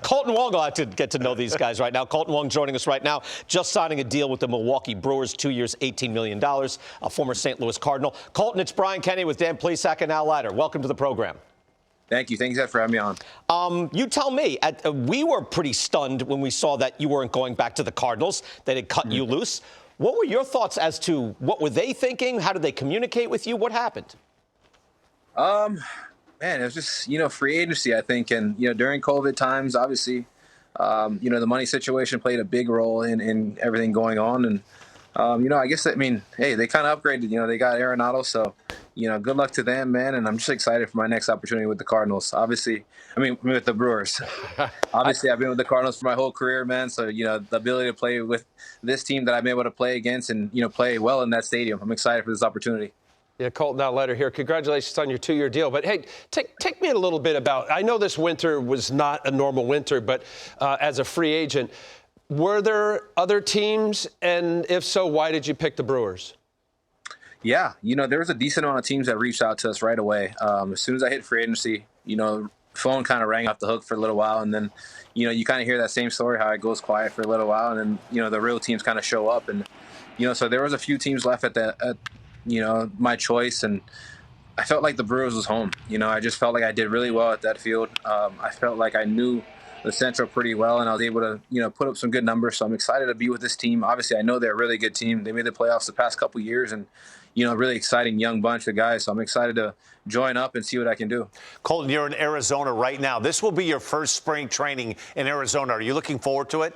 Kolten Wong, I'll have to get to know these guys right now. Kolten Wong joining us right now, just signing a deal with the Milwaukee Brewers, 2 years, $18 million, a former St. Louis Cardinal. Kolten, it's Brian Kenny with Dan Plesac and Al Leiter. Welcome to the program. Thank you. Thanks for having me on. You tell me. We were pretty stunned when we saw that you weren't going back to the Cardinals. They had cut you loose. What were your thoughts as to what were they thinking? How did they communicate with you? What happened? Man, it was just, free agency, I think. And, during COVID times, obviously, the money situation played a big role in everything going on. And, I guess, hey, they kind of upgraded. They got Arenado. So, good luck to them, man. And I'm just excited for my next opportunity with the Cardinals. Obviously, with the Brewers. Obviously, I've been with the Cardinals for my whole career, man. So, the ability to play with this team that I've been able to play against and, play well in that stadium. I'm excited for this opportunity. Yeah, Kolten, Al Leiter here. Congratulations on your 2-year deal. But, hey, take me a little bit about – I know this winter was not a normal winter, but as a free agent, were there other teams? And if so, why did you pick the Brewers? Yeah, there was a decent amount of teams that reached out to us right away. As soon as I hit free agency, phone kind of rang off the hook for a little while. And then, you kind of hear that same story, how it goes quiet for a little while. And then, the real teams kind of show up. And, so there was a few teams left at my choice, and I felt like the Brewers was home. I just felt like I did really well at that field. I felt like I knew the Central pretty well, and I was able to, put up some good numbers. So I'm excited to be with this team. Obviously, I know they're a really good team. They made the playoffs the past couple years, and, really exciting young bunch of guys. So I'm excited to join up and see what I can do. Kolten, you're in Arizona right now. This will be your first spring training in Arizona. Are you looking forward to it?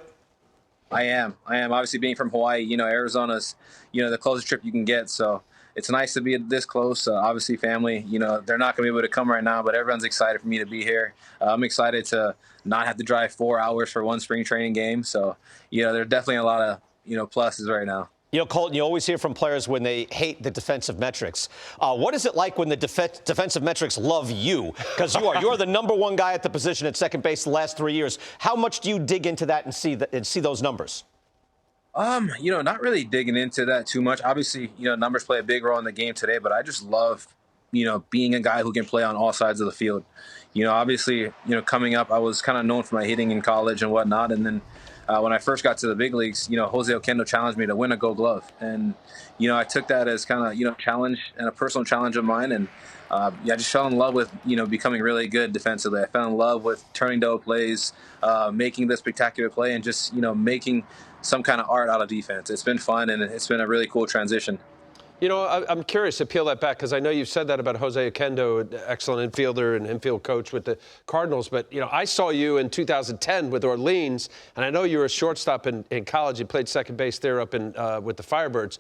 I am. Obviously, being from Hawaii, Arizona's, the closest trip you can get. So it's nice to be this close. Obviously, family, they're not going to be able to come right now, but everyone's excited for me to be here. I'm excited to not have to drive 4 hours for one spring training game. So, there's definitely a lot of, pluses right now. Kolten, you always hear from players when they hate the defensive metrics. What is it like when the defensive metrics love you? Because you're the number one guy at the position at second base the last 3 years. How much do you dig into that and see those numbers? Not really digging into that too much. Obviously, numbers play a big role in the game today, but I just love, being a guy who can play on all sides of the field. Obviously, coming up, I was kind of known for my hitting in college and whatnot. And then when I first got to the big leagues, Jose Oquendo challenged me to win a Gold Glove. And, I took that as kind of, challenge and a personal challenge of mine. And I just fell in love with, becoming really good defensively. I fell in love with turning double plays, making the spectacular play, and just, making some kind of art out of defense. It's been fun, and it's been a really cool transition. I'm curious to peel that back because I know you've said that about Jose Oquendo, excellent infielder and infield coach with the Cardinals. But, I saw you in 2010 with Orleans, and I know you were a shortstop in college. You played second base there up in with the Firebirds.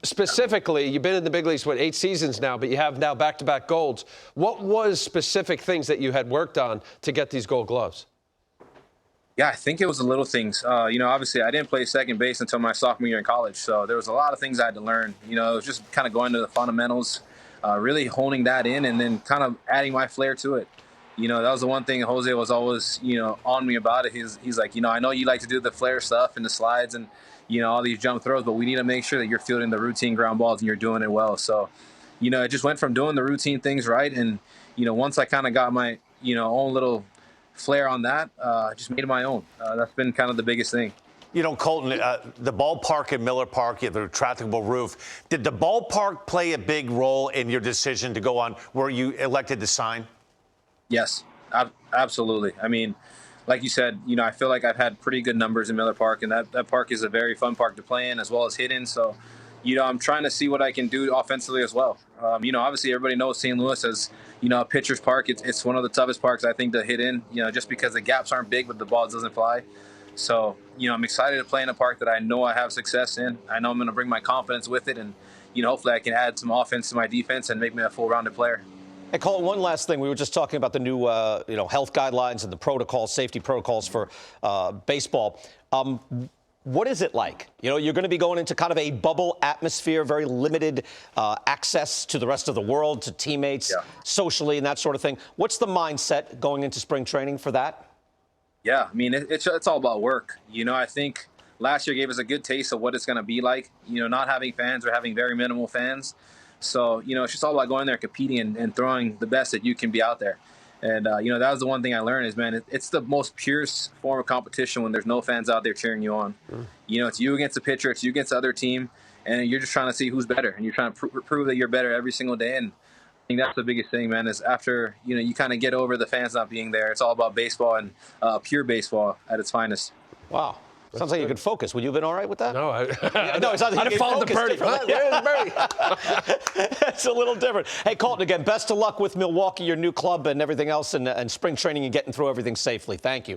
Specifically, you've been in the big leagues, 8 seasons now, but you have now back-to-back golds. What was specific things that you had worked on to get these Gold Gloves? Yeah, I think it was the little things. Obviously, I didn't play second base until my sophomore year in college, so there was a lot of things I had to learn. It was just kind of going to the fundamentals, really honing that in, and then kind of adding my flair to it. That was the one thing Jose was always, on me about it. He's like, I know you like to do the flair stuff and the slides and, all these jump throws, but we need to make sure that you're fielding the routine ground balls and you're doing it well. So, it just went from doing the routine things right, and, once I kind of got my, own little flair on that, just made it my own. That's been kind of the biggest thing. Kolten, the ballpark in Miller Park, you have the retractable roof. Did the ballpark play a big role in your decision to go on where you elected to sign? Yes, absolutely. Like you said, I feel like I've had pretty good numbers in Miller Park, and that park is a very fun park to play in as well as hit in. So, I'm trying to see what I can do offensively as well. Obviously everybody knows St. Louis as, a pitcher's park. It's one of the toughest parks, I think, to hit in, just because the gaps aren't big, but the ball doesn't fly. So, I'm excited to play in a park that I know I have success in. I know I'm going to bring my confidence with it, and, hopefully I can add some offense to my defense and make me a full-rounded player. Hey, Kolten, one last thing. We were just talking about the new, health guidelines and the protocols, safety protocols for baseball. What is it like? You're going to be going into kind of a bubble atmosphere, very limited access to the rest of the world, to teammates, socially, and that sort of thing. What's the mindset going into spring training for that? Yeah, it's all about work. I think last year gave us a good taste of what it's going to be like, not having fans or having very minimal fans. So, it's just all about going there, competing and throwing the best that you can be out there. And, that was the one thing I learned is, man, it's the most purest form of competition when there's no fans out there cheering you on. It's you against the pitcher, it's you against the other team, and you're just trying to see who's better, and you're trying to prove that you're better every single day. And I think that's the biggest thing, man, is after, you kind of get over the fans not being there, it's all about baseball and pure baseball at its finest. Wow. Sounds like you could focus. Would you have been all right with that? No, no, it's not. I'd have followed the birdie. Where's the birdie? It's a little different. Hey, Kolten, again, best of luck with Milwaukee, your new club, and everything else, and spring training and getting through everything safely. Thank you.